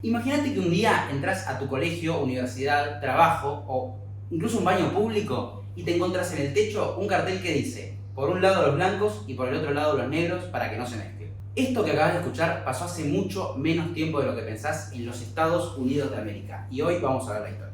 Imagínate que un día entras a tu colegio, universidad, trabajo o incluso un baño público y te encuentras en el techo un cartel que dice, por un lado los blancos y por el otro lado los negros para que no se mezclen. Esto que acabas de escuchar pasó hace mucho menos tiempo de lo que pensás en los Estados Unidos de América y hoy vamos a ver la historia.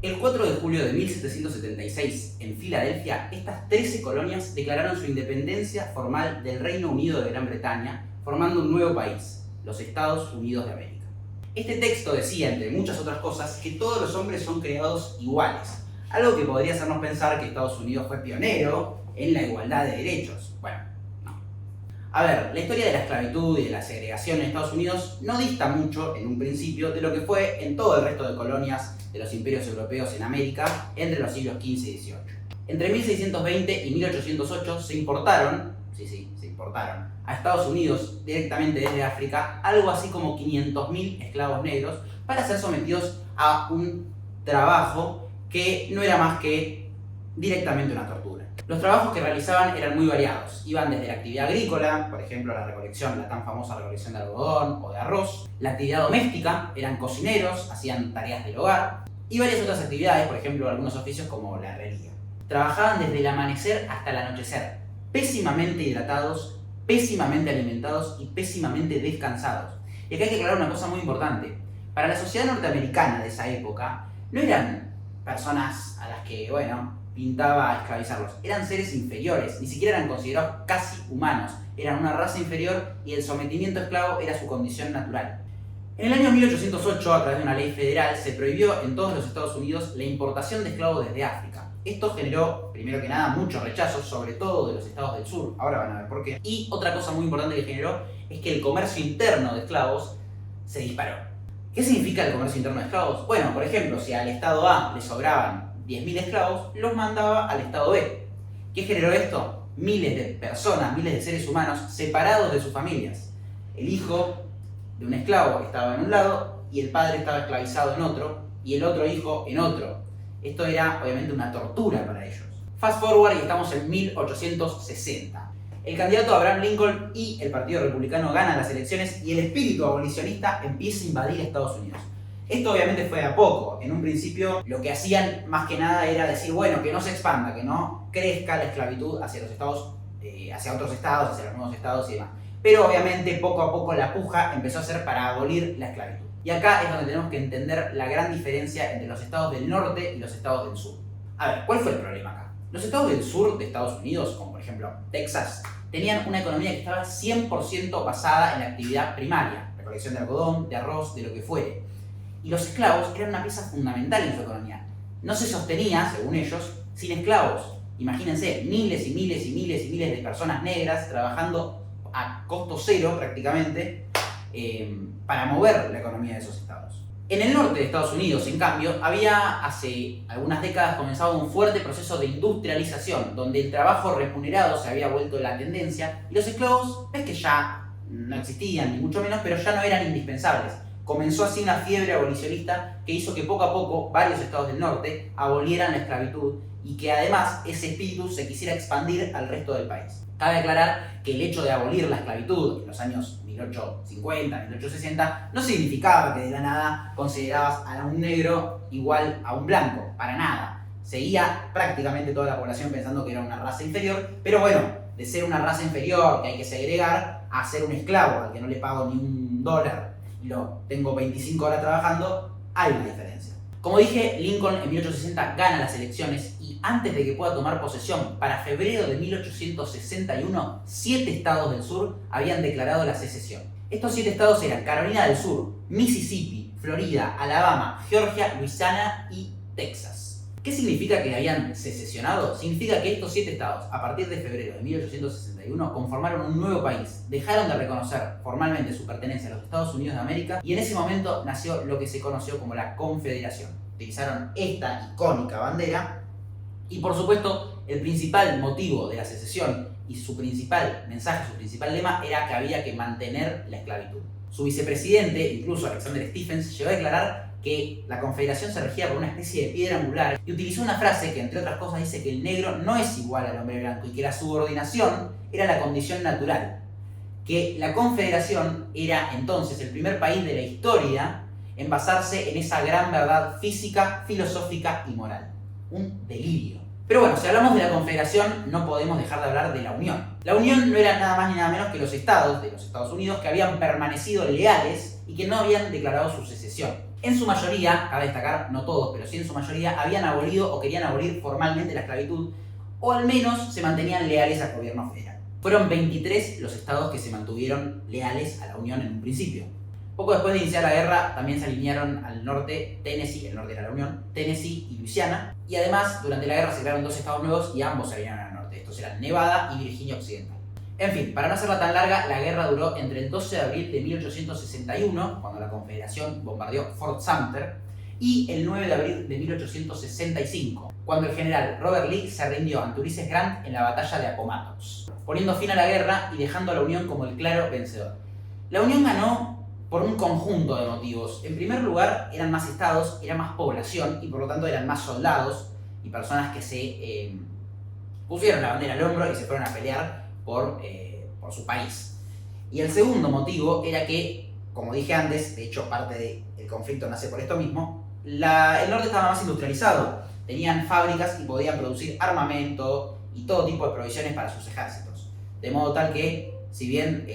El 4 de julio de 1776, en Filadelfia, estas 13 colonias declararon su independencia formal del Reino Unido de Gran Bretaña, formando un nuevo país, los Estados Unidos de América. Este texto decía, entre muchas otras cosas, que todos los hombres son creados iguales, algo que podría hacernos pensar que Estados Unidos fue pionero en la igualdad de derechos. Bueno, no. A ver, la historia de la esclavitud y de la segregación en Estados Unidos no dista mucho, en un principio, de lo que fue en todo el resto de colonias de los imperios europeos en América entre los siglos XV y XVIII. Entre 1620 y 1808 se importaron a Estados Unidos directamente desde África algo así como 500.000 esclavos negros para ser sometidos a un trabajo que no era más que directamente una tortura. Los trabajos que realizaban eran muy variados, iban desde la actividad agrícola, por ejemplo la tan famosa recolección de algodón o de arroz, la actividad doméstica, eran cocineros, hacían tareas del hogar, y varias otras actividades, por ejemplo algunos oficios como la herrería. Trabajaban desde el amanecer hasta el anochecer, pésimamente hidratados, pésimamente alimentados y pésimamente descansados. Y acá hay que aclarar una cosa muy importante. Para la sociedad norteamericana de esa época, no eran personas a las que, pintaba esclavizarlos. Eran seres inferiores, ni siquiera eran considerados casi humanos. Eran una raza inferior y el sometimiento esclavo era su condición natural. En el año 1808, a través de una ley federal, se prohibió en todos los Estados Unidos la importación de esclavos desde África. Esto generó, primero que nada, mucho rechazo, sobre todo de los estados del sur. Ahora van a ver por qué. Y otra cosa muy importante que generó es que el comercio interno de esclavos se disparó. ¿Qué significa el comercio interno de esclavos? Bueno, por ejemplo, si al estado A le sobraban 10.000 esclavos, los mandaba al estado B. ¿Qué generó esto? Miles de personas, miles de seres humanos separados de sus familias. El hijo de un esclavo estaba en un lado y el padre estaba esclavizado en otro y el otro hijo en otro. Esto era obviamente una tortura para ellos. Fast forward y estamos en 1860. El candidato Abraham Lincoln y el Partido Republicano ganan las elecciones y el espíritu abolicionista empieza a invadir Estados Unidos. Esto obviamente fue de a poco. En un principio lo que hacían más que nada era decir, que no se expanda, que no crezca la esclavitud hacia los estados, hacia otros estados, hacia los nuevos estados y demás. Pero obviamente poco a poco la puja empezó a ser para abolir la esclavitud. Y acá es donde tenemos que entender la gran diferencia entre los estados del norte y los estados del sur. A ver, ¿cuál fue el problema acá? Los estados del sur de Estados Unidos, como por ejemplo Texas, tenían una economía que estaba 100% basada en la actividad primaria, recolección de algodón, de arroz, de lo que fuere. Y los esclavos eran una pieza fundamental en su economía. No se sostenía, según ellos, sin esclavos. Imagínense, miles y miles y miles y miles de personas negras trabajando a costo cero prácticamente para mover la economía de esos estados. En el norte de Estados Unidos, en cambio, había hace algunas décadas comenzado un fuerte proceso de industrialización, donde el trabajo remunerado se había vuelto la tendencia y los esclavos, es que ya no existían, ni mucho menos, pero ya no eran indispensables. Comenzó así una fiebre abolicionista que hizo que poco a poco varios estados del norte abolieran la esclavitud y que además ese espíritu se quisiera expandir al resto del país. Cabe aclarar que el hecho de abolir la esclavitud en los años 1850, 1860 no significaba que de la nada considerabas a un negro igual a un blanco, para nada. Seguía prácticamente toda la población pensando que era una raza inferior, pero de ser una raza inferior que hay que segregar a ser un esclavo al que no le pago ni $1 y lo tengo 25 horas trabajando, hay una diferencia. Como dije, Lincoln en 1860 gana las elecciones y antes de que pueda tomar posesión, para febrero de 1861, 7 estados del sur habían declarado la secesión. Estos 7 estados eran Carolina del Sur, Mississippi, Florida, Alabama, Georgia, Luisiana y Texas. ¿Qué significa que habían secesionado? Significa que estos 7 estados, a partir de febrero de 1861, conformaron un nuevo país, dejaron de reconocer formalmente su pertenencia a los Estados Unidos de América y en ese momento nació lo que se conoció como la Confederación. Utilizaron esta icónica bandera y, por supuesto, el principal motivo de la secesión y su principal mensaje, su principal lema era que había que mantener la esclavitud. Su vicepresidente, incluso Alexander Stephens, llegó a declarar que la confederación se regía por una especie de piedra angular y utilizó una frase que, entre otras cosas, dice que el negro no es igual al hombre blanco y que la subordinación era la condición natural. Que la confederación era entonces el primer país de la historia en basarse en esa gran verdad física, filosófica y moral. Un delirio. Pero bueno, si hablamos de la confederación, no podemos dejar de hablar de la Unión. La Unión no era nada más ni nada menos que los estados de los Estados Unidos que habían permanecido leales y que no habían declarado su secesión. En su mayoría, cabe destacar, no todos, pero sí en su mayoría, habían abolido o querían abolir formalmente la esclavitud, o al menos se mantenían leales al gobierno federal. Fueron 23 los estados que se mantuvieron leales a la Unión en un principio. Poco después de iniciar la guerra, también se alinearon al norte Tennessee, el norte era la Unión, Tennessee y Luisiana, y además, durante la guerra se crearon dos estados nuevos y ambos se alinearon al norte. Estos eran Nevada y Virginia Occidental. En fin, para no hacerla tan larga, la guerra duró entre el 12 de abril de 1861, cuando la Confederación bombardeó Fort Sumter, y el 9 de abril de 1865, cuando el general Robert Lee se rindió ante Ulysses Grant en la batalla de Appomattox, poniendo fin a la guerra y dejando a la Unión como el claro vencedor. La Unión ganó por un conjunto de motivos. En primer lugar, eran más estados, era más población y por lo tanto eran más soldados y personas que se pusieron la bandera al hombro y se fueron a pelear por su país. Y el segundo motivo era que, como dije antes, de hecho parte del conflicto nace por esto mismo, el norte estaba más industrializado, tenían fábricas y podían producir armamento y todo tipo de provisiones para sus ejércitos. De modo tal que, si bien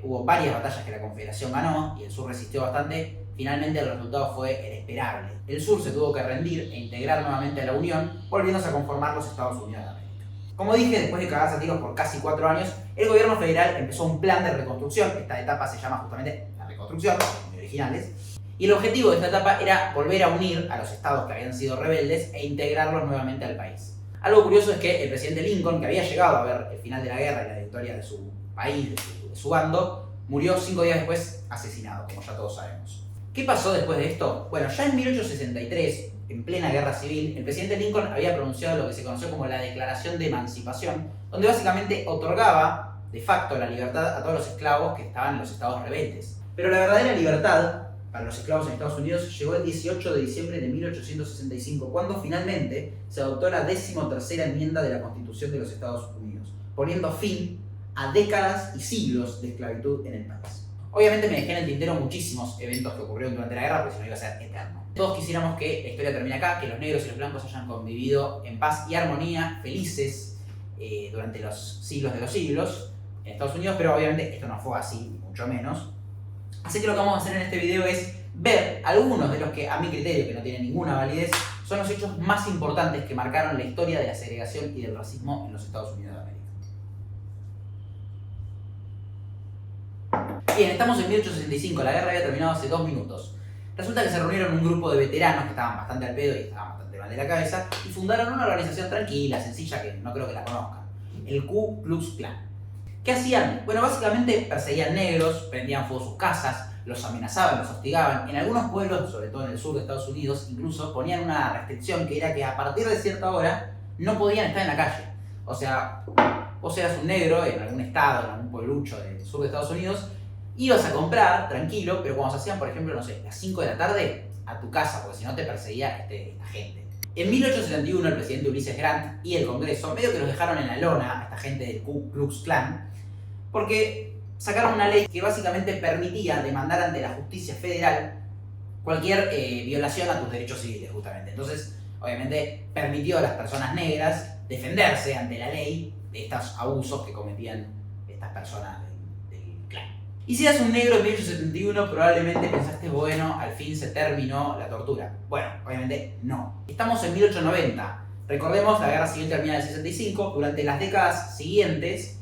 hubo varias batallas que la Confederación ganó y el sur resistió bastante, finalmente el resultado fue el esperable. El sur se tuvo que rendir e integrar nuevamente a la Unión, volviéndose a conformar los Estados Unidos de América. Como dije, después de cagarse a tiros por casi 4 años, el gobierno federal empezó un plan de reconstrucción. Esta etapa se llama justamente la reconstrucción, los originales. Y el objetivo de esta etapa era volver a unir a los estados que habían sido rebeldes e integrarlos nuevamente al país. Algo curioso es que el presidente Lincoln, que había llegado a ver el final de la guerra y la victoria de su país, de su bando, murió 5 días después asesinado, como ya todos sabemos. ¿Qué pasó después de esto? Bueno, ya en 1863, en plena guerra civil, el presidente Lincoln había pronunciado lo que se conoció como la Declaración de Emancipación, donde básicamente otorgaba de facto la libertad a todos los esclavos que estaban en los estados rebeldes. Pero la verdadera libertad para los esclavos en Estados Unidos llegó el 18 de diciembre de 1865, cuando finalmente se adoptó la 13ª enmienda de la Constitución de los Estados Unidos, poniendo fin a décadas y siglos de esclavitud en el país. Obviamente me dejé en el tintero muchísimos eventos que ocurrieron durante la guerra, porque si no iba a ser eterno. Todos quisiéramos que la historia termine acá, que los negros y los blancos hayan convivido en paz y armonía, felices, durante los siglos de los siglos en Estados Unidos, pero obviamente esto no fue así, ni mucho menos. Así que lo que vamos a hacer en este video es ver algunos de los que, a mi criterio, que no tienen ninguna validez, son los hechos más importantes que marcaron la historia de la segregación y del racismo en los Estados Unidos de América. Bien, estamos en 1865, la guerra había terminado hace 2 minutos. Resulta que se reunieron un grupo de veteranos que estaban bastante al pedo y estaban bastante mal de la cabeza y fundaron una organización tranquila, sencilla, que no creo que la conozcan, el Ku Klux Klan. ¿Qué hacían? Bueno, básicamente perseguían negros, prendían fuego sus casas, los amenazaban, los hostigaban. En algunos pueblos, sobre todo en el sur de Estados Unidos, incluso ponían una restricción que era que a partir de cierta hora no podían estar en la calle. O sea, vos eras un negro en algún estado, en algún pueblucho del sur de Estados Unidos, ibas a comprar tranquilo, pero cuando se hacían, por ejemplo, no sé, las 5 de la tarde, a tu casa, porque si no te perseguía esta gente. En 1871 el presidente Ulysses Grant y el Congreso medio que los dejaron en la lona a esta gente del Ku Klux Klan, porque sacaron una ley que básicamente permitía demandar ante la justicia federal cualquier violación a tus derechos civiles, justamente. Entonces, obviamente, permitió a las personas negras defenderse ante la ley de estos abusos que cometían estas personas del clan. Y si eras un negro en 1871, probablemente pensaste, bueno, al fin se terminó la tortura. Bueno, obviamente no. Estamos en 1890. Recordemos, la guerra civil termina en el 65. Durante las décadas siguientes,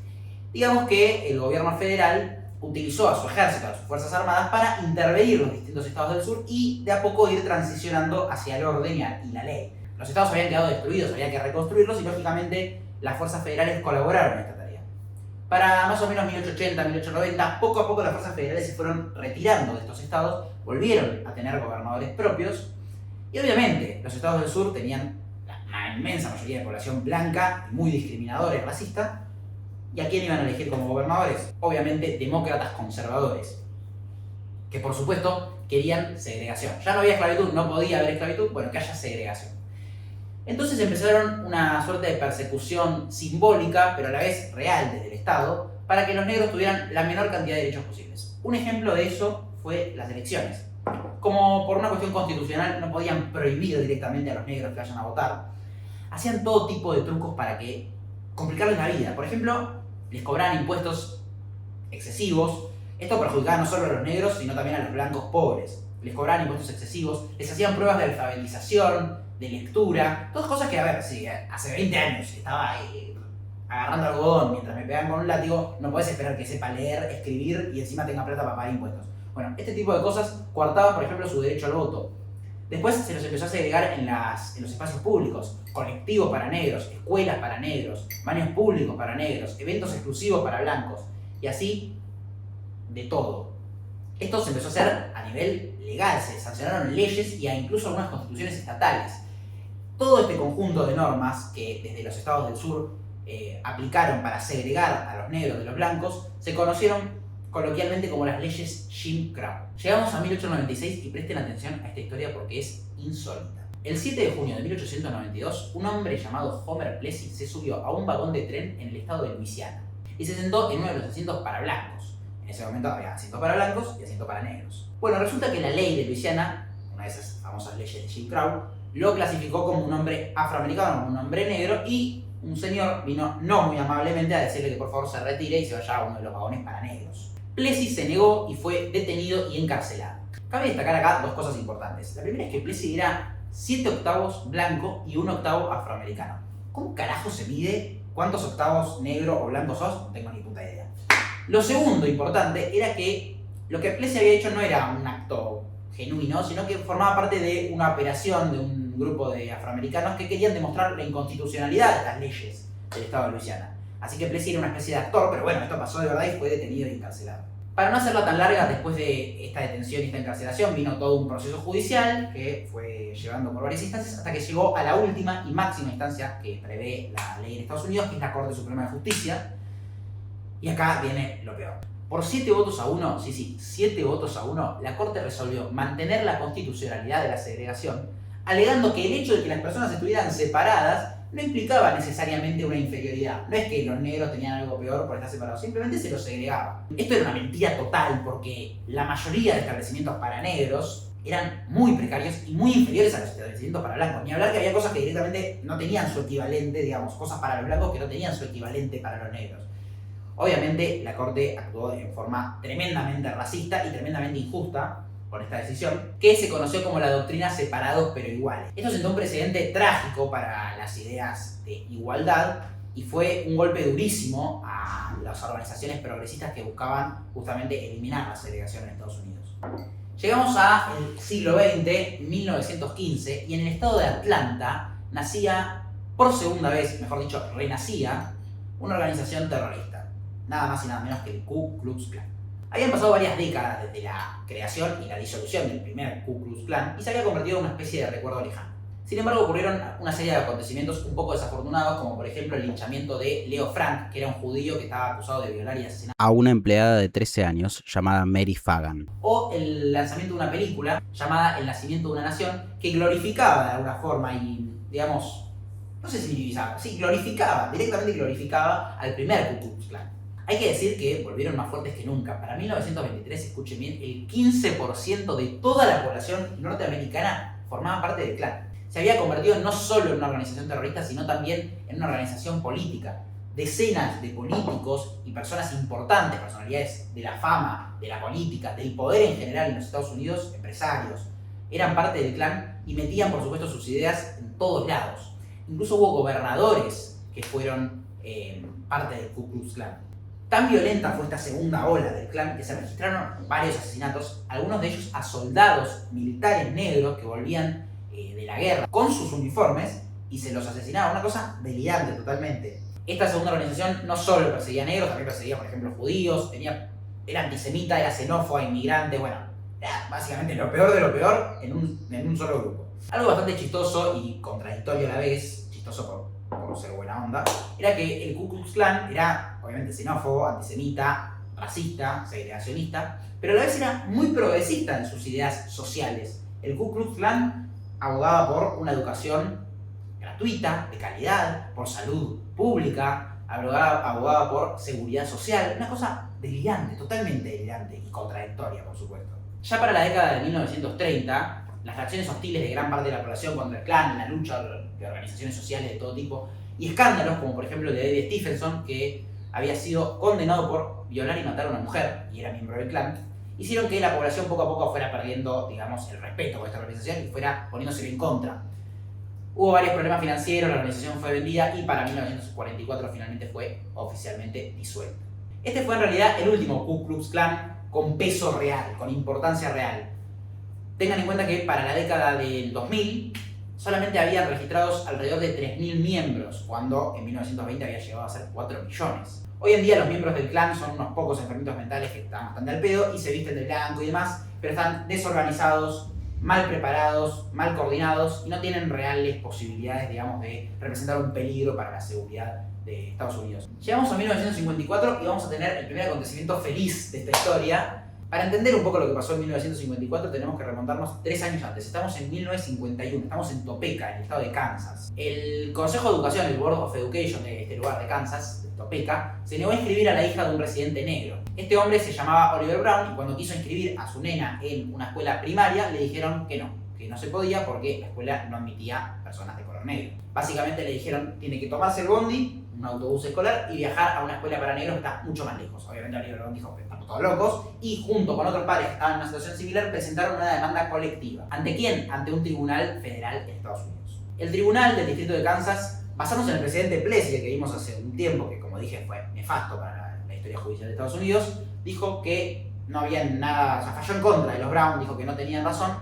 digamos que el gobierno federal utilizó a su ejército, a sus fuerzas armadas, para intervenir los distintos estados del sur y de a poco ir transicionando hacia el orden y la ley. Los estados habían quedado destruidos, había que reconstruirlos y lógicamente las fuerzas federales colaboraron en esta tarea. Para más o menos 1880, 1890, poco a poco las fuerzas federales se fueron retirando de estos estados, volvieron a tener gobernadores propios y obviamente los estados del sur tenían la inmensa mayoría de población blanca y muy discriminadora y racista. ¿Y a quién iban a elegir como gobernadores? Obviamente demócratas conservadores. que por supuesto querían segregación. Ya no había esclavitud, no podía haber esclavitud, bueno, que haya segregación. Entonces empezaron una suerte de persecución simbólica, pero a la vez real desde el Estado, para que los negros tuvieran la menor cantidad de derechos posibles. Un ejemplo de eso fue las elecciones. Como por una cuestión constitucional no podían prohibir directamente a los negros que vayan a votar, hacían todo tipo de trucos para que complicarles la vida. Por ejemplo, les cobraban impuestos excesivos. Esto perjudicaba no solo a los negros, sino también a los blancos pobres. Les cobraban impuestos excesivos, les hacían pruebas de alfabetización, de lectura, todas cosas que, a ver, si hace 20 años estaba agarrando algodón mientras me pegaban con un látigo, no podés esperar que sepa leer, escribir y encima tenga plata para pagar impuestos. Bueno, este tipo de cosas coartaban, por ejemplo, su derecho al voto. Después se los empezó a segregar en los espacios públicos, colectivos para negros, escuelas para negros, baños públicos para negros, eventos exclusivos para blancos, y así de todo. Esto se empezó a hacer a nivel legal, se sancionaron leyes y incluso algunas constituciones estatales. Todo este conjunto de normas que desde los estados del sur aplicaron para segregar a los negros de los blancos se conocieron coloquialmente como las leyes Jim Crow. Llegamos a 1896 y presten atención a esta historia porque es insólita. El 7 de junio de 1892, un hombre llamado Homer Plessy se subió a un vagón de tren en el estado de Luisiana y se sentó en uno de los asientos para blancos. En ese momento había asiento para blancos y asiento para negros. Bueno, resulta que la ley de Luisiana, una de esas famosas leyes de Jim Crow, lo clasificó como un hombre afroamericano, como un hombre negro, y un señor vino no muy amablemente a decirle que por favor se retire y se vaya a uno de los vagones para negros. Plessy se negó y fue detenido y encarcelado. Cabe destacar acá dos cosas importantes. La primera es que Plessy era 7 octavos blanco y 1 octavo afroamericano. ¿Cómo carajo se mide cuántos octavos negro o blanco sos? No tengo ni puta idea. Lo segundo importante era que lo que Plessy había hecho no era un acto genuino, sino que formaba parte de una operación de un grupo de afroamericanos que querían demostrar la inconstitucionalidad de estas leyes del estado de Luisiana. Así que Plessy era una especie de actor, pero bueno, esto pasó de verdad y fue detenido y encarcelado. Para no hacerla tan larga, después de esta detención y esta encarcelación vino todo un proceso judicial que fue llevando por varias instancias hasta que llegó a la última y máxima instancia que prevé la ley en Estados Unidos, que es la Corte Suprema de Justicia. Y acá viene lo peor. Por 7 votos a 1, 7 votos a 1, la Corte resolvió mantener la constitucionalidad de la segregación, alegando que el hecho de que las personas estuvieran separadas no implicaba necesariamente una inferioridad. No es que los negros tenían algo peor por estar separados, simplemente se los segregaba. Esto era una mentira total porque la mayoría de establecimientos para negros eran muy precarios y muy inferiores a los establecimientos para blancos. Ni hablar que había cosas que directamente no tenían su equivalente, digamos, cosas para los blancos que no tenían su equivalente para los negros. Obviamente la Corte actuó en forma tremendamente racista y tremendamente injusta con esta decisión, que se conoció como la doctrina separados pero iguales. Esto sentó un precedente trágico para las ideas de igualdad y fue un golpe durísimo a las organizaciones progresistas que buscaban justamente eliminar la segregación en Estados Unidos. Llegamos al siglo XX, 1915, y en el estado de Atlanta nacía, por segunda vez, mejor dicho, renacía, una organización terrorista. Nada más y nada menos que el Ku Klux Klan. Habían pasado varias décadas desde la creación y la disolución del primer Ku Klux Klan y se había convertido en una especie de recuerdo lejano. Sin embargo, ocurrieron una serie de acontecimientos un poco desafortunados, como por ejemplo el linchamiento de Leo Frank, que era un judío que estaba acusado de violar y asesinar a una empleada de 13 años llamada Mary Fagan. O el lanzamiento de una película llamada El nacimiento de una nación, que glorificaba de alguna forma y, digamos, no sé si minimizaba, sí, directamente glorificaba al primer Ku Klux Klan. Hay que decir que volvieron más fuertes que nunca. Para 1923, escuchen bien, el 15% de toda la población norteamericana formaba parte del Klan. Se había convertido no solo en una organización terrorista, sino también en una organización política. Decenas de políticos y personas importantes, personalidades de la fama, de la política, del poder en general en los Estados Unidos, empresarios, eran parte del Klan y metían, por supuesto, sus ideas en todos lados. Incluso hubo gobernadores que fueron parte del Ku Klux Klan. Tan violenta fue esta segunda ola del Klan que se registraron varios asesinatos, algunos de ellos a soldados militares negros que volvían de la guerra con sus uniformes y se los asesinaba. Una cosa delirante totalmente. Esta segunda organización no solo perseguía negros, también perseguía, por ejemplo, judíos, era antisemita, era xenófoba, inmigrante, bueno, era básicamente lo peor de lo peor en un solo grupo. Algo bastante chistoso y contradictorio a la vez, chistoso por ser buena onda, era que el Ku Klux Klan era obviamente xenófobo, antisemita, racista, segregacionista, pero a la vez era muy progresista en sus ideas sociales. El Ku Klux Klan abogaba por una educación gratuita, de calidad, por salud pública, abogaba por seguridad social, una cosa delirante, totalmente delirante y contradictoria, por supuesto. Ya para la década de 1930, las reacciones hostiles de gran parte de la población contra el Klan, la lucha de organizaciones sociales de todo tipo, y escándalos como por ejemplo el de David Stephenson, que había sido condenado por violar y matar a una mujer y era miembro del Klan, hicieron que la población poco a poco fuera perdiendo, digamos, el respeto por esta organización y fuera poniéndose en contra. Hubo varios problemas financieros, la organización fue vendida y para 1944 finalmente fue oficialmente disuelta. Este fue en realidad el último Ku Klux Klan con peso real, con importancia real. Tengan en cuenta que para la década del 2000 solamente habían registrados alrededor de 3.000 miembros, cuando en 1920 había llegado a ser 4 millones. Hoy en día los miembros del Klan son unos pocos enfermitos mentales que están bastante al pedo y se visten de blanco y demás, pero están desorganizados, mal preparados, mal coordinados y no tienen reales posibilidades, digamos, de representar un peligro para la seguridad de Estados Unidos. Llegamos a 1954 y vamos a tener el primer acontecimiento feliz de esta historia. Para entender un poco lo que pasó en 1954 tenemos que remontarnos 3 años antes. Estamos en 1951, estamos en Topeka, en el estado de Kansas. El Consejo de Educación, el Board of Education de este lugar de Kansas, de Topeka, se negó a inscribir a la hija de un residente negro. Este hombre se llamaba Oliver Brown y cuando quiso inscribir a su nena en una escuela primaria le dijeron que no se podía porque la escuela no admitía personas de color negro. Básicamente le dijeron tiene que tomarse el bondi, un autobús escolar y viajar a una escuela para negros que está mucho más lejos. Obviamente Oliver Brown dijo que estamos todos locos y junto con otros padres que estaban en una situación similar presentaron una demanda colectiva. ¿Ante quién? Ante un tribunal federal en Estados Unidos. El tribunal del distrito de Kansas, basándose en el presidente Plessy que vimos hace un tiempo, que como dije fue nefasto para la historia judicial de Estados Unidos, dijo que no había nada, o sea, falló en contra de los Brown, dijo que no tenían razón,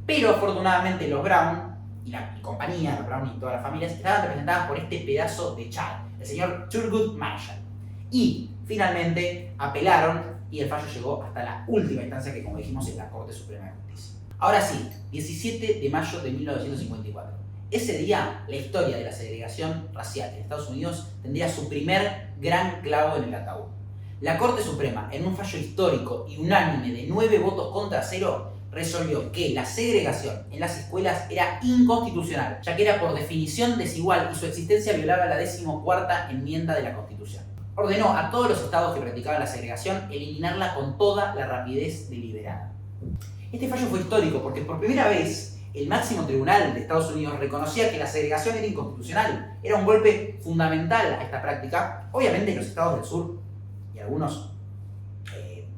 pero afortunadamente los Brown y la compañía, los Brown y todas las familias, estaban representadas por este pedazo de Chad, el señor Thurgood Marshall. Y finalmente apelaron y el fallo llegó hasta la última instancia que, como dijimos, es la Corte Suprema de Justicia. Ahora sí, 17 de mayo de 1954. Ese día, la historia de la segregación racial en Estados Unidos tendría su primer gran clavo en el ataúd. La Corte Suprema, en un fallo histórico y unánime de 9 votos contra 0, resolvió que la segregación en las escuelas era inconstitucional, ya que era por definición desigual y su existencia violaba la 14ª enmienda de la Constitución. Ordenó a todos los estados que practicaban la segregación eliminarla con toda la rapidez deliberada. Este fallo fue histórico porque por primera vez el máximo tribunal de Estados Unidos reconocía que la segregación era inconstitucional. Era un golpe fundamental a esta práctica. Obviamente los estados del sur y algunos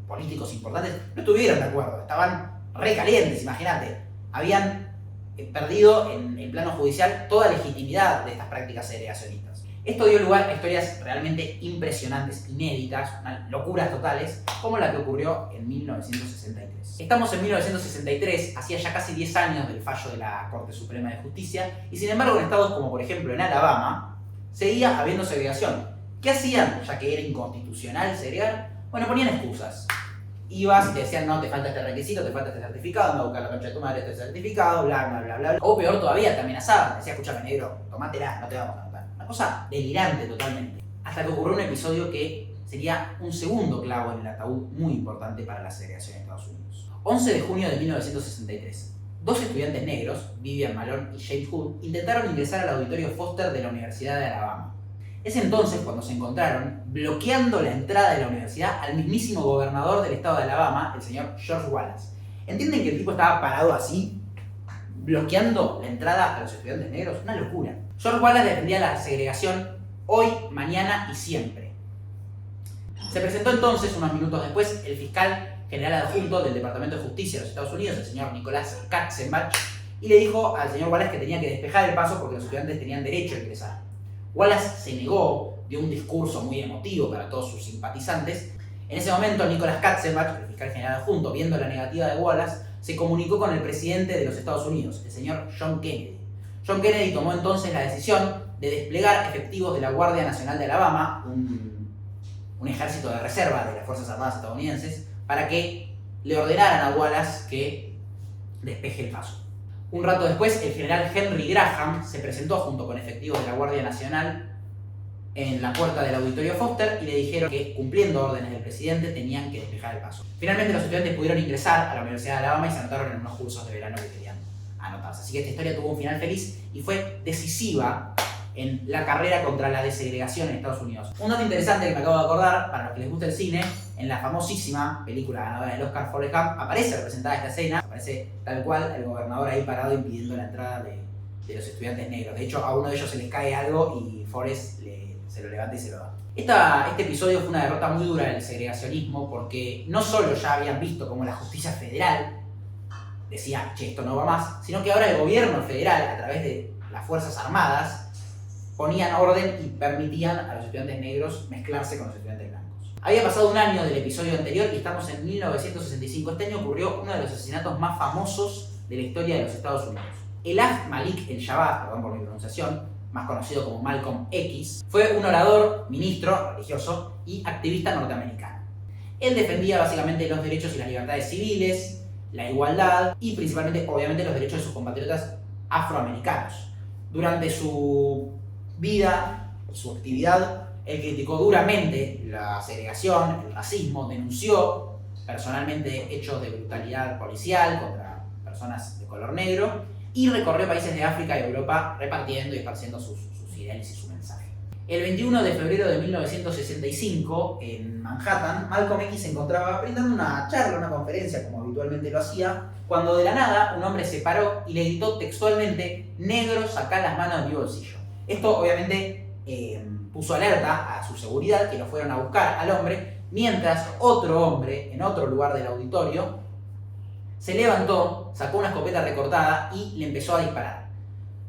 políticos importantes no estuvieron de acuerdo, estaban recalientes, imagínate. Habían perdido en el plano judicial toda legitimidad de estas prácticas segregacionistas. Esto dio lugar a historias realmente impresionantes, inéditas, locuras totales, como la que ocurrió en 1963. Estamos en 1963, hacía ya casi 10 años del fallo de la Corte Suprema de Justicia, y sin embargo en estados como por ejemplo en Alabama, seguía habiendo segregación. ¿Qué hacían, ya que era inconstitucional segregar? Bueno, ponían excusas. Ibas y te decían, no, te falta este requisito, te falta este certificado, anda a buscar la concha de tu madre este certificado, bla, bla, bla, bla. O peor todavía, te amenazaban, te decía, escúchame negro, tomátela, no te vamos a anotar. Una cosa delirante totalmente. Hasta que ocurrió un episodio que sería un segundo clavo en el ataúd muy importante para la segregación en Estados Unidos. 11 de junio de 1963. 2 estudiantes negros, Vivian Malone y James Hood, intentaron ingresar al auditorio Foster de la Universidad de Alabama. Es entonces cuando se encontraron bloqueando la entrada de la universidad al mismísimo gobernador del estado de Alabama, el señor George Wallace. ¿Entienden que el tipo estaba parado así, bloqueando la entrada a los estudiantes negros? Una locura. George Wallace defendía la segregación hoy, mañana y siempre. Se presentó entonces, unos minutos después, el fiscal general adjunto del Departamento de Justicia de los Estados Unidos, el señor Nicholas Katzenbach, y le dijo al señor Wallace que tenía que despejar el paso porque los estudiantes tenían derecho a ingresar. Wallace se negó, dio un discurso muy emotivo para todos sus simpatizantes. En ese momento, Nicholas Katzenbach, el fiscal general adjunto, viendo la negativa de Wallace, se comunicó con el presidente de los Estados Unidos, el señor John Kennedy. John Kennedy tomó entonces la decisión de desplegar efectivos de la Guardia Nacional de Alabama, un ejército de reserva de las Fuerzas Armadas estadounidenses, para que le ordenaran a Wallace que despeje el paso. Un rato después, el general Henry Graham se presentó junto con efectivos de la Guardia Nacional en la puerta del auditorio Foster y le dijeron que, cumpliendo órdenes del presidente, tenían que despejar el paso. Finalmente los estudiantes pudieron ingresar a la Universidad de Alabama y se anotaron en unos cursos de verano que querían anotarse. Así que esta historia tuvo un final feliz y fue decisiva en la carrera contra la desegregación en Estados Unidos. Un dato interesante que me acabo de acordar, para los que les gusta el cine, en la famosísima película ganadora del Oscar, Forrest Gump, aparece representada esta escena, aparece tal cual el gobernador ahí parado impidiendo la entrada de los estudiantes negros. De hecho, a uno de ellos se les cae algo y Forrest se lo levanta y se lo da. Este episodio fue una derrota muy dura del segregacionismo porque no solo ya habían visto cómo la justicia federal decía, che, esto no va más, sino que ahora el gobierno federal, a través de las Fuerzas Armadas, ponían orden y permitían a los estudiantes negros mezclarse con los estudiantes blancos. Había pasado un año del episodio anterior y estamos en 1965. Este año ocurrió uno de los asesinatos más famosos de la historia de los Estados Unidos. Elad Malik El-Shabazz, perdón por mi pronunciación, más conocido como Malcolm X, fue un orador, ministro religioso y activista norteamericano. Él defendía básicamente los derechos y las libertades civiles, la igualdad y principalmente, obviamente, los derechos de sus compatriotas afroamericanos. Durante su vida y su actividad, él criticó duramente la segregación, el racismo, denunció personalmente hechos de brutalidad policial contra personas de color negro y recorrió países de África y Europa repartiendo y esparciendo sus ideales y su mensaje. El 21 de febrero de 1965, en Manhattan, Malcolm X se encontraba brindando una charla, una conferencia, como habitualmente lo hacía, cuando de la nada un hombre se paró y le gritó textualmente: "Negro, sacá las manos de mi bolsillo". Esto obviamente puso alerta a su seguridad, que lo fueron a buscar al hombre, mientras otro hombre, en otro lugar del auditorio, se levantó, sacó una escopeta recortada y le empezó a disparar.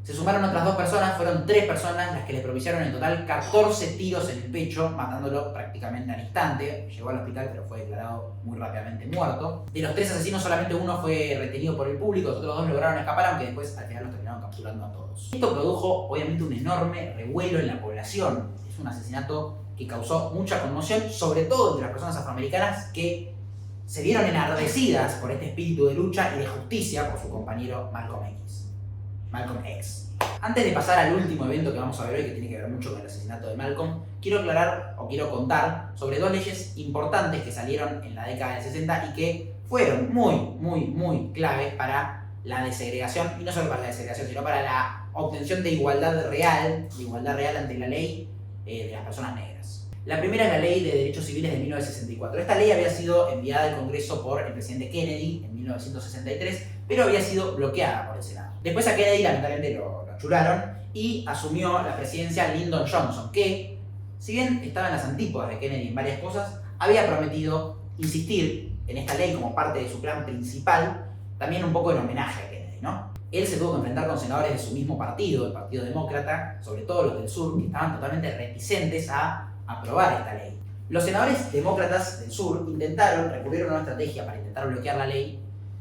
Se sumaron otras 2 personas, fueron 3 personas las que le propiciaron en total 14 tiros en el pecho, matándolo prácticamente al instante. Llegó al hospital, pero fue declarado muy rápidamente muerto. De los 3 asesinos, solamente uno fue retenido por el público, los otros 2 lograron escapar, aunque después al final los terminaron capturando a todos. Esto produjo obviamente un enorme revuelo en la población. Es un asesinato que causó mucha conmoción, sobre todo entre las personas afroamericanas que se vieron enardecidas por este espíritu de lucha y de justicia por su compañero Malcolm X. Antes de pasar al último evento que vamos a ver hoy, que tiene que ver mucho con el asesinato de Malcolm, quiero contar sobre 2 leyes importantes que salieron en la década del 60 y que fueron muy claves para la desegregación, y no solo para la desegregación, sino para la obtención de igualdad real ante la ley de las personas negras. La primera es la Ley de Derechos Civiles de 1964. Esta ley había sido enviada al Congreso por el presidente Kennedy en 1963, pero había sido bloqueada por el Senado. Después a Kennedy lamentablemente lo achuraron y asumió la presidencia Lyndon Johnson, que, si bien estaba en las antípodas de Kennedy en varias cosas, había prometido insistir en esta ley como parte de su plan principal, también un poco en homenaje a Kennedy, ¿no? Él se tuvo que enfrentar con senadores de su mismo partido, el Partido Demócrata, sobre todo los del sur, que estaban totalmente reticentes a aprobar esta ley. Los senadores demócratas del sur recurrieron a una estrategia para intentar bloquear la ley,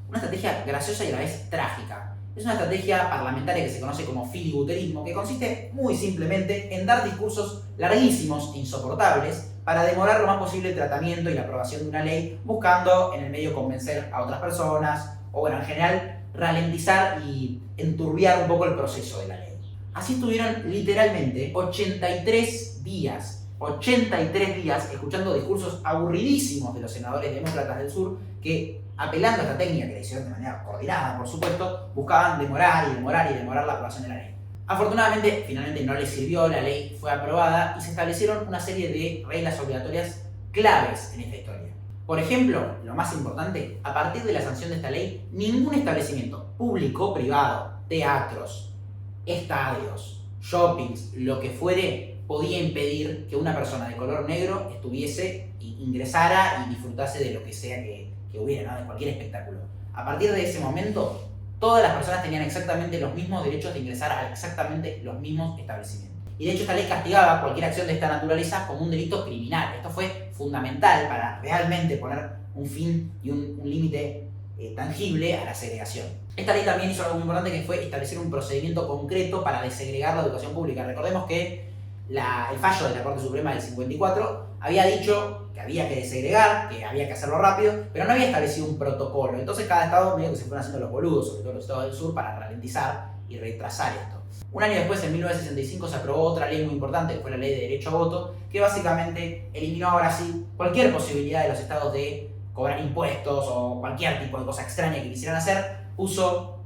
una estrategia graciosa y a la vez trágica. Es una estrategia parlamentaria que se conoce como filibusterismo, que consiste muy simplemente en dar discursos larguísimos e insoportables para demorar lo más posible el tratamiento y la aprobación de una ley, buscando en el medio convencer a otras personas, o bueno, en general, ralentizar y enturbiar un poco el proceso de la ley. Así estuvieron literalmente 83 días escuchando discursos aburridísimos de los senadores demócratas del sur que, apelando a esta técnica que la hicieron de manera coordinada, por supuesto, buscaban demorar la aprobación de la ley. Afortunadamente, finalmente no les sirvió, la ley fue aprobada y se establecieron una serie de reglas obligatorias claves en esta historia. Por ejemplo, lo más importante, a partir de la sanción de esta ley, ningún establecimiento público o privado, teatros, estadios, shoppings, lo que fuere, podía impedir que una persona de color negro ingresara y disfrutase de lo que sea que hubiera, ¿no? De cualquier espectáculo. A partir de ese momento, todas las personas tenían exactamente los mismos derechos de ingresar a exactamente los mismos establecimientos. Y de hecho esta ley castigaba cualquier acción de esta naturaleza como un delito criminal. Esto fue fundamental para realmente poner un fin y un límite tangible a la segregación. Esta ley también hizo algo muy importante, que fue establecer un procedimiento concreto para desegregar la educación pública. Recordemos que el fallo de la Corte Suprema del 54 había dicho que había que desegregar, que había que hacerlo rápido, pero no había establecido un protocolo. Entonces cada estado medio que se fueron haciendo los boludos, sobre todo los estados del sur, para ralentizar y retrasar esto. Un año después, en 1965, se aprobó otra ley muy importante, que fue la Ley de Derecho a Voto, que básicamente eliminó ahora sí cualquier posibilidad de los estados de cobrar impuestos o cualquier tipo de cosa extraña que quisieran hacer. Puso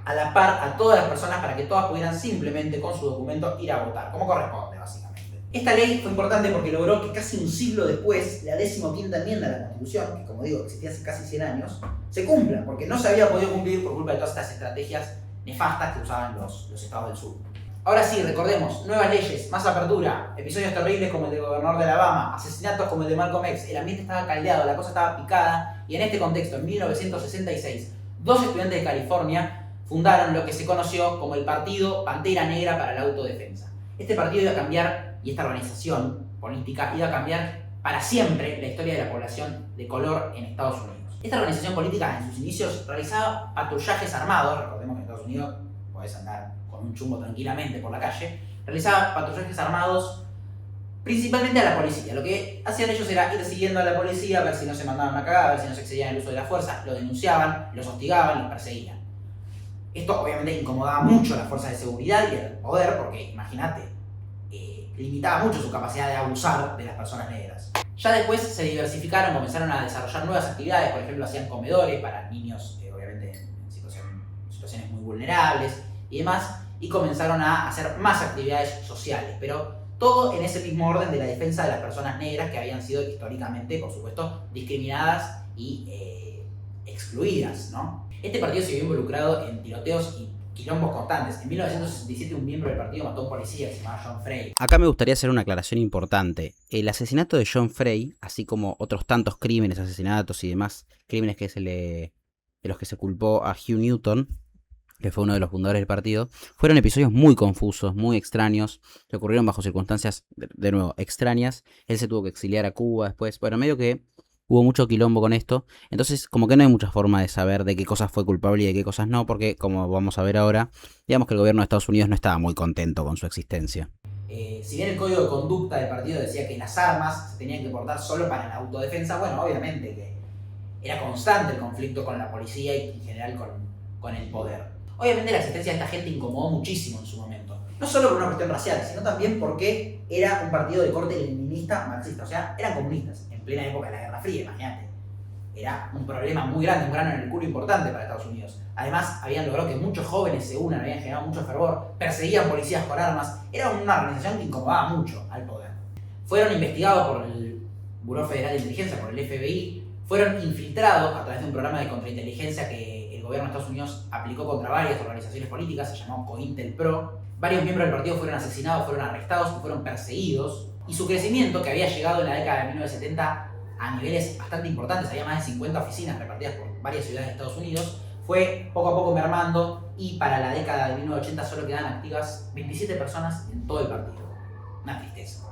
a la par a todas las personas para que todas pudieran simplemente con su documento ir a votar, como corresponde básicamente. Esta ley fue importante porque logró que casi un siglo después, la 15ª enmienda a la Constitución, que como digo existía hace casi 100 años, se cumpla, porque no se había podido cumplir por culpa de todas estas estrategias nefastas que usaban los estados del sur. Ahora sí, recordemos, nuevas leyes, más apertura, episodios terribles como el del gobernador de Alabama, asesinatos como el de Malcolm X, el ambiente estaba caldeado, la cosa estaba picada, y en este contexto, en 1966, dos estudiantes de California fundaron lo que se conoció como el Partido Pantera Negra para la Autodefensa. Este partido iba a cambiar, y esta organización política iba a cambiar para siempre la historia de la población de color en Estados Unidos. Esta organización política en sus inicios realizaba patrullajes armados, recordemos que en Estados Unidos podés andar con un chumbo tranquilamente por la calle, realizaba patrullajes armados principalmente a la policía. Lo que hacían ellos era ir siguiendo a la policía, a ver si no se mandaban una cagada, a ver si no se excedían el uso de la fuerza, lo denunciaban, los hostigaban, los perseguían. Esto obviamente incomodaba mucho a las fuerzas de seguridad y al poder, porque imagínate, limitaba mucho su capacidad de abusar de las personas negras. Ya después se diversificaron, comenzaron a desarrollar nuevas actividades, por ejemplo hacían comedores para niños obviamente en situaciones muy vulnerables y demás, y comenzaron a hacer más actividades sociales, pero todo en ese mismo orden de la defensa de las personas negras que habían sido históricamente, por supuesto, discriminadas y excluidas, ¿no? Este partido se vio involucrado en tiroteos y quilombos constantes. En 1967 un miembro del partido mató a un policía que se llamaba John Frey. Acá me gustaría hacer una aclaración importante. El asesinato de John Frey, así como otros tantos crímenes, asesinatos y demás crímenes de los que se culpó a Hugh Newton, que fue uno de los fundadores del partido, fueron episodios muy confusos, muy extraños, que ocurrieron bajo circunstancias, de nuevo, extrañas. Él se tuvo que exiliar a Cuba después. Bueno, medio que hubo mucho quilombo con esto, entonces como que no hay mucha forma de saber de qué cosas fue culpable y de qué cosas no, porque como vamos a ver ahora, digamos que el gobierno de Estados Unidos no estaba muy contento con su existencia. Si bien el código de conducta del partido decía que las armas se tenían que portar solo para la autodefensa, bueno, obviamente que era constante el conflicto con la policía y en general con el poder. Obviamente la existencia de esta gente incomodó muchísimo en su momento, no solo por una cuestión racial, sino también porque era un partido de corte leninista marxista, o sea, eran comunistas. En plena época de la Guerra Fría, imagínate. Era un problema muy grande, un grano en el culo importante para Estados Unidos. Además, habían logrado que muchos jóvenes se unan, habían generado mucho fervor, perseguían policías con armas. Era una organización que incomodaba mucho al poder. Fueron investigados por el Buró Federal de Inteligencia, por el FBI, fueron infiltrados a través de un programa de contrainteligencia que el gobierno de Estados Unidos aplicó contra varias organizaciones políticas, se llamó COINTELPRO. Varios miembros del partido fueron asesinados, fueron arrestados y fueron perseguidos. Y su crecimiento, que había llegado en la década de 1970 a niveles bastante importantes, había más de 50 oficinas repartidas por varias ciudades de Estados Unidos, fue poco a poco mermando y para la década de 1980 solo quedaban activas 27 personas en todo el partido. Una tristeza.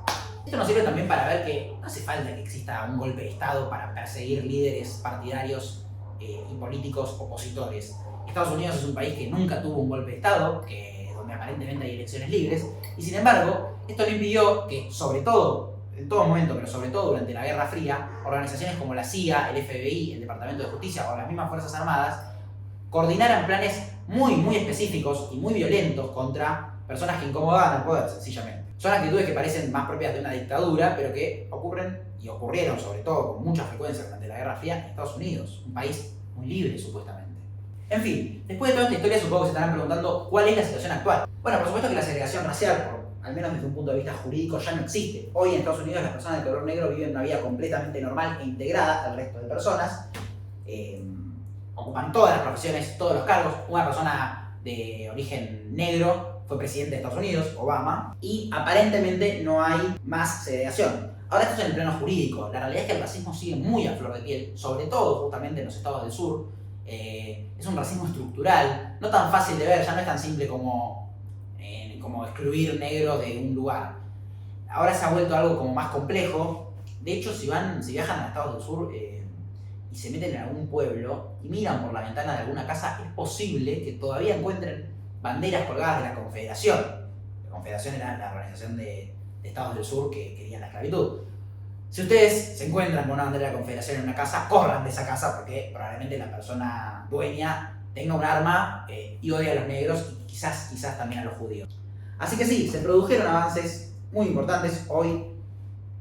Esto nos sirve también para ver que no hace falta que exista un golpe de Estado para perseguir líderes partidarios y políticos opositores. Estados Unidos es un país que nunca tuvo un golpe de Estado, donde aparentemente hay elecciones libres, y sin embargo, esto no impidió que, sobre todo, en todo momento, pero sobre todo durante la Guerra Fría, organizaciones como la CIA, el FBI, el Departamento de Justicia o las mismas Fuerzas Armadas coordinaran planes muy específicos y muy violentos contra personas que incomodaban al poder, sencillamente. Son actitudes que parecen más propias de una dictadura, pero que ocurren y ocurrieron, sobre todo con mucha frecuencia durante la Guerra Fría, en Estados Unidos, un país muy libre, supuestamente. En fin, después de toda esta historia supongo que se estarán preguntando cuál es la situación actual. Bueno, por supuesto que la segregación racial, al menos desde un punto de vista jurídico, ya no existe. Hoy en Estados Unidos las personas de color negro viven una vida completamente normal e integrada al resto de personas. Ocupan todas las profesiones, todos los cargos. Una persona de origen negro fue presidente de Estados Unidos, Obama, y aparentemente no hay más segregación. Ahora esto es en el plano jurídico. La realidad es que el racismo sigue muy a flor de piel, sobre todo justamente en los estados del sur. Es un racismo estructural, no tan fácil de ver, ya no es tan simple como excluir negros de un lugar. Ahora se ha vuelto algo como más complejo. De hecho, si viajan a estados del sur y se meten en algún pueblo y miran por la ventana de alguna casa, es posible que todavía encuentren banderas colgadas de la Confederación. La Confederación era la organización de estados del sur que querían la esclavitud. Si ustedes se encuentran con una bandera de la Confederación en una casa, corran de esa casa porque probablemente la persona dueña tenga un arma y odie a los negros y quizás también a los judíos. Así que sí, se produjeron avances muy importantes. Hoy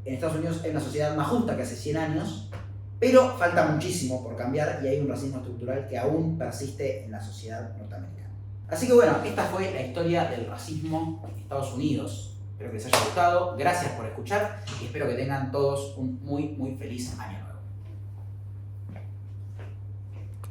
en Estados Unidos hay una sociedad más justa que hace 100 años, pero falta muchísimo por cambiar y hay un racismo estructural que aún persiste en la sociedad norteamericana. Así que bueno, esta fue la historia del racismo en Estados Unidos. Espero que les haya gustado, gracias por escuchar y espero que tengan todos un muy feliz año nuevo.